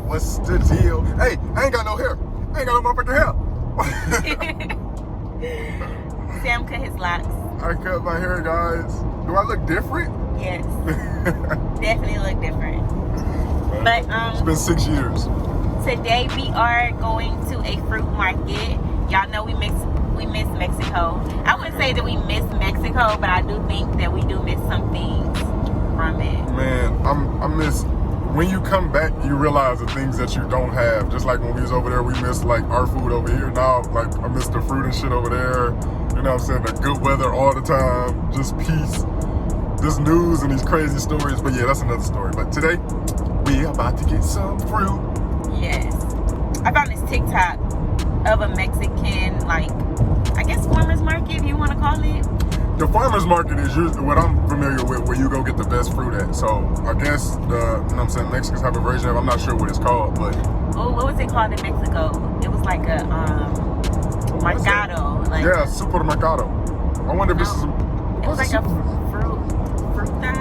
What's the deal? Hey, I ain't got no hair. I ain't got no motherfucking hair. Sam cut his locks. I cut my hair, guys. Do I look different? Yes. Definitely look different. But it's been 6 years. Today we are going to a fruit market. Y'all know we miss Mexico. I wouldn't say that we miss Mexico, but I do think that we do miss some things from it. Man, I miss when you come back, you realize the things that you don't have. Just like when we was over there, we missed like our food over here. Now, like I miss the fruit and shit over there. You know what I'm saying? The good weather all the time, just peace. This news and these crazy stories. But yeah, that's another story. But today, we about to get some fruit. Yes. I found this TikTok of a Mexican, like, I guess farmer's market, if you want to call it. The farmer's market is usually what I'm familiar with, where you go get the best fruit at. So I guess you know what I'm saying, Mexicans have a version of it. I'm not sure what it's called, but oh, what was it called in Mexico? It was like a mercado. Like, yeah, supermercado. I wonder if this is. It was like a fruta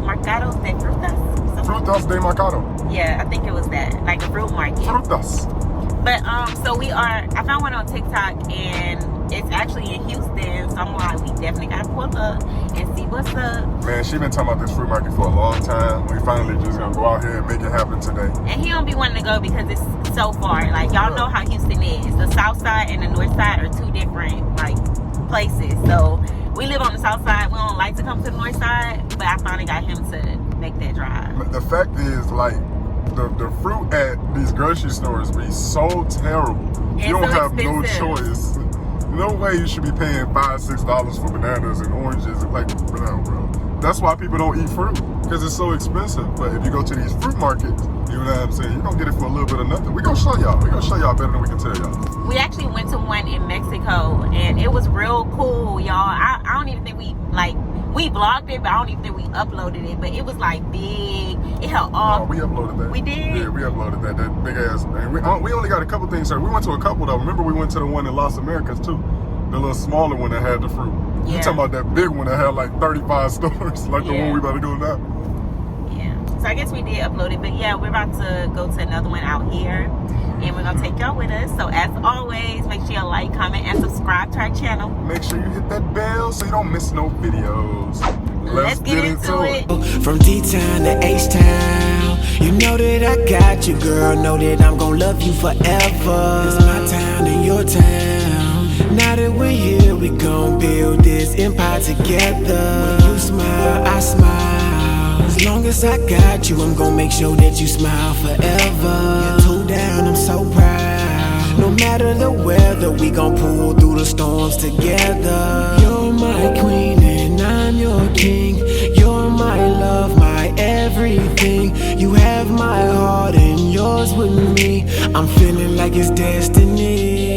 mercado de frutas. Frutas de mercado. Yeah, I think it was that, like a fruit market. Frutas. But so I found one on TikTok and it's actually in Houston, so I'm like, we definitely gotta pull up and see what's up. Man, she been talking about this fruit market for a long time. We finally just gonna go out here and make it happen today. And he don't be wanting to go because it's so far. Like, y'all know how Houston is. The south side and the north side are two different like places. So we live on the south side. We don't like to come to the north side, but I finally got him to make that drive. The fact is, like, the fruit at these grocery stores be so terrible. You don't have no choice. No way you should be paying $5-6 for bananas and oranges. Like, no, bro. That's why people don't eat fruit, because it's so expensive. But if you go to these fruit markets, you know what I'm saying, you're gonna get it for a little bit of nothing. We're gonna show y'all. We're gonna show y'all better than we can tell y'all. We actually went to one in Mexico and it was real cool, y'all. I don't even think we vlogged it, but I don't even think we uploaded it. But it was like big. It had all. Oh, we uploaded that. We did? Yeah, we uploaded that. That big ass. And we only got a couple things here. We went to a couple though. Remember we went to the one in Las Americas too. The little smaller one that had the fruit. Yeah. You talking about that big one that had like 35 stores, like the one we about to do now. Yeah. So I guess we did upload it, but yeah, we're about to go to another one out here. And we're gonna take y'all with us. So as always, make sure you like, comment, and subscribe to our channel. Make sure you hit that bell so you don't miss no videos. Let's get into it. From D-Town to H-Town, you know that I got you, girl. Know that I'm gonna love you forever. It's my town and your town. Now that we're here, we gon' build this empire together. When you smile, I smile. As long as I got you, I'm gon' make sure that you smile forever. You're too down, I'm so proud. No matter the weather, we gon' pull through the storms together. You're my queen and I'm your king. You're my love, my everything. You have my heart and yours with me. I'm feeling like it's destiny.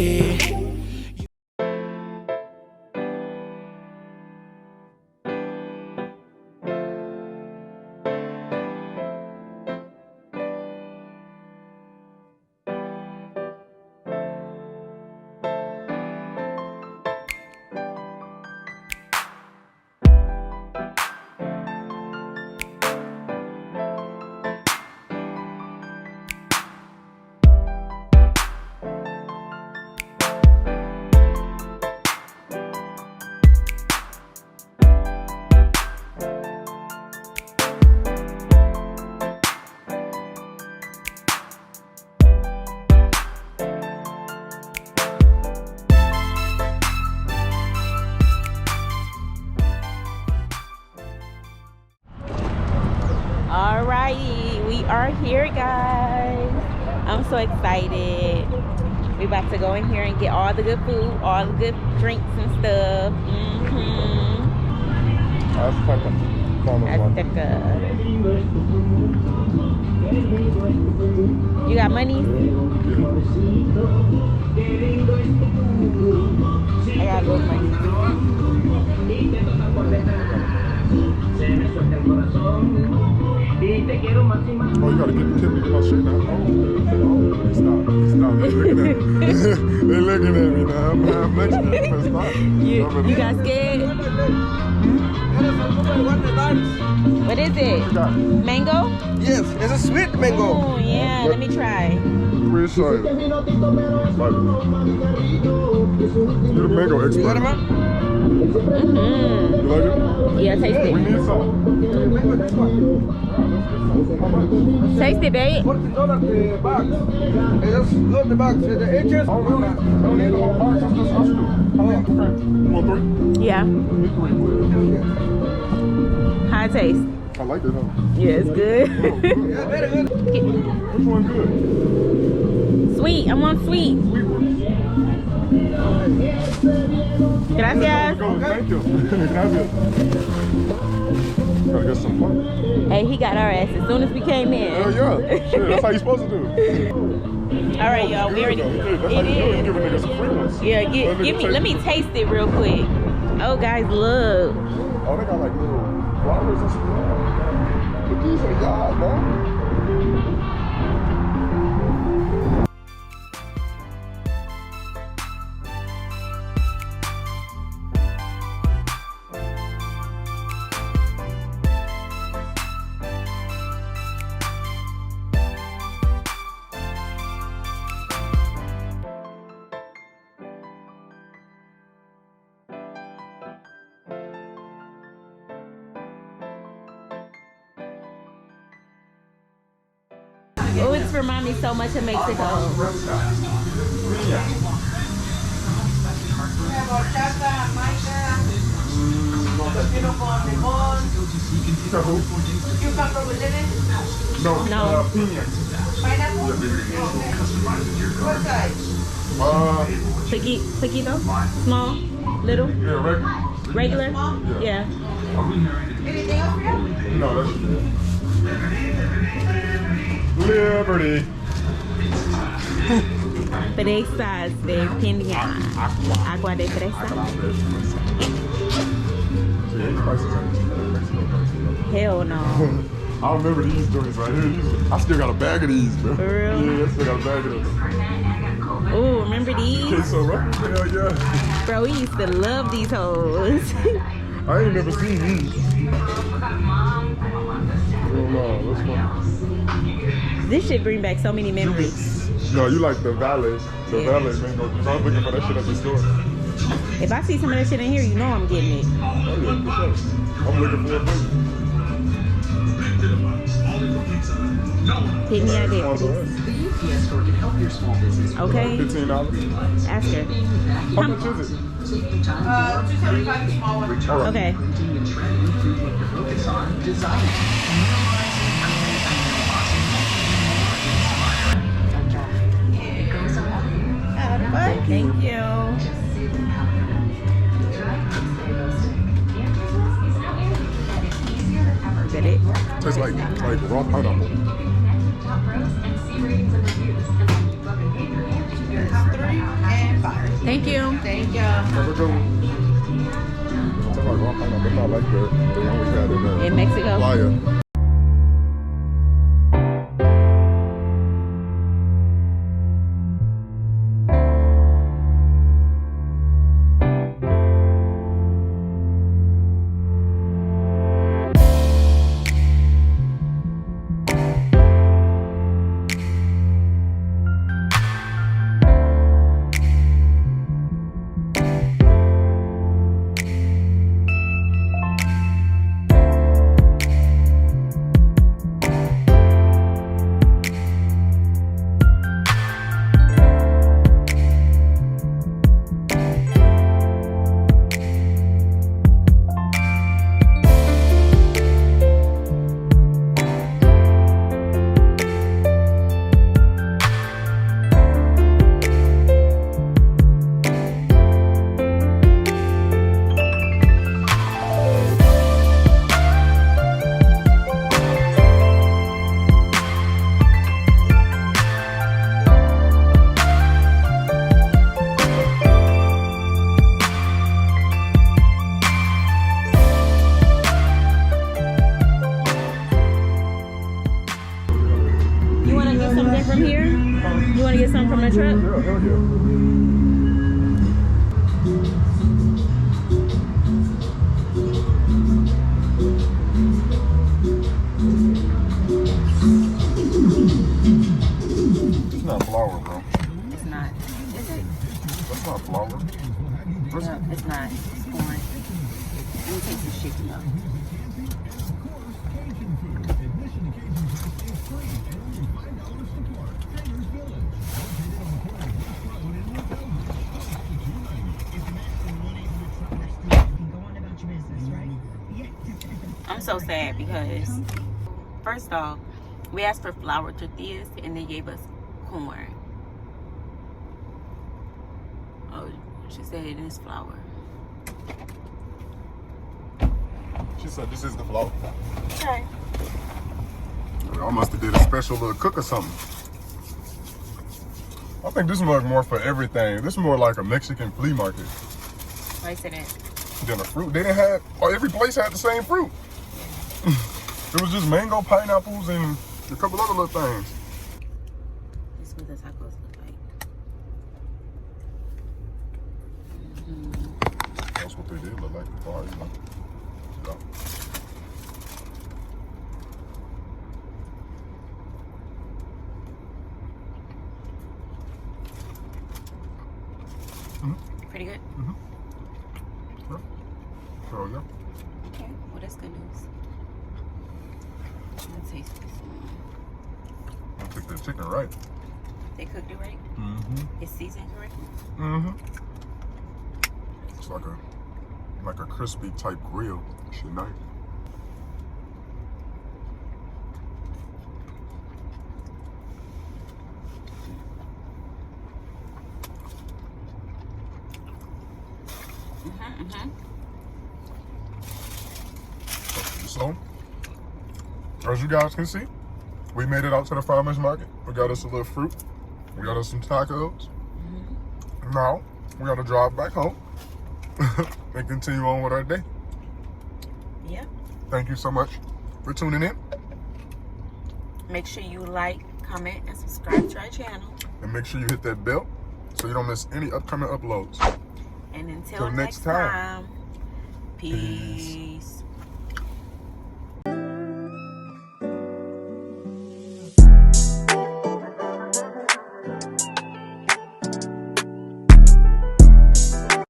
Alrighty, we are here, guys. I'm so excited. We about to go in here and get all the good food, all the good drinks and stuff. Azteca. You got money? I got a little money. Oh, you gotta get the tip to get my shit now. Oh, stop. They looking at me. They looking at me now. I'm half Mexican. Stop. You got scared? What is it? Mango? Yes, it's a sweet mango. Oh, yeah. Nah, let me try. We're excited. Like, you're the mango expert. You like it? Yeah, taste it. We need some. Taste it, babe. $14 the box. That's good, the box. The edges. Oh, really? I don't need the whole box. I'm just us two. Okay. You want 3? Yeah. How it taste? I like it, huh? Yeah, it's good. Yeah, very good. Which one good? Sweet. I want sweet. Sweet one. Gracias. Thank you. Gracias. Gotta get some fun. Hey, he got our ass as soon as we came in. Hell yeah. Shit, that's how you supposed to do it. All right, y'all. We already. That's how you do it. Give a nigga some free ones. Yeah, give me. Let me taste it real quick. Oh, guys, look. Oh, they got like little flowers and stuff. But these are y'all, man. Oh, it's remind me so much of Mexico. No. Piña. Poquito? Small? Little? Yeah, Regular? Yeah. Anything else for you? No, that's Liberty. Fresas de piña. Agua de fresa. Hell no. I remember these joints right here. I still got a bag of these, bro. For real? Yeah, I still got a bag of them. Oh, remember these? Queso, right? Hell yeah. Bro, we used to love these hoes. I ain't never seen these. Oh no, that's fun. This shit bring back so many memories. No, you like the valets. The valets mango. I was looking for that shit at the store. If I see some of that shit in here, you know I'm getting it. Oh yeah, for sure. I'm looking for it too. Hit me out there, please. Okay. $15. Ask her. How much is it? $2.75 the small one. Okay. Thank you. Get it? Tastes like raw pineapple. 3 and 5. Thank you. Thank you. Have a good one. Tastes like raw pineapple. It's not like the one we had In Mexico? Playa. From here? You want to get some from the truck? Yeah, hell yeah. not flour. No, it's not. It's corn. Let me take this chicken up. I'm so sad because, first off, we asked for flour tortillas and they gave us corn. Oh, she said it is flour. She said this is the flour. Okay. I must have did a special little cook or something. I think this is more for everything. This is more like a Mexican flea market. Why is it? Than a fruit. They didn't have, or every place had the same fruit. It was just mango, pineapples, and a couple other little things. This is what the tacos look like. That's what they did look like. Oh, you know. Yeah. Pretty good? Yeah. Oh, yeah. Okay, well that's good news. I'm gonna taste this one. I think the chicken right. They cooked it right? It's seasoned correctly? It's like a crispy type grill. Shit nice. So, as you guys can see, we made it out to the farmer's market. We got us a little fruit. We got us some tacos. Now, we got to drive back home and continue on with our day. Yep. Thank you so much for tuning in. Make sure you like, comment, and subscribe to our channel. And make sure you hit that bell so you don't miss any upcoming uploads. And until Till next time, peace.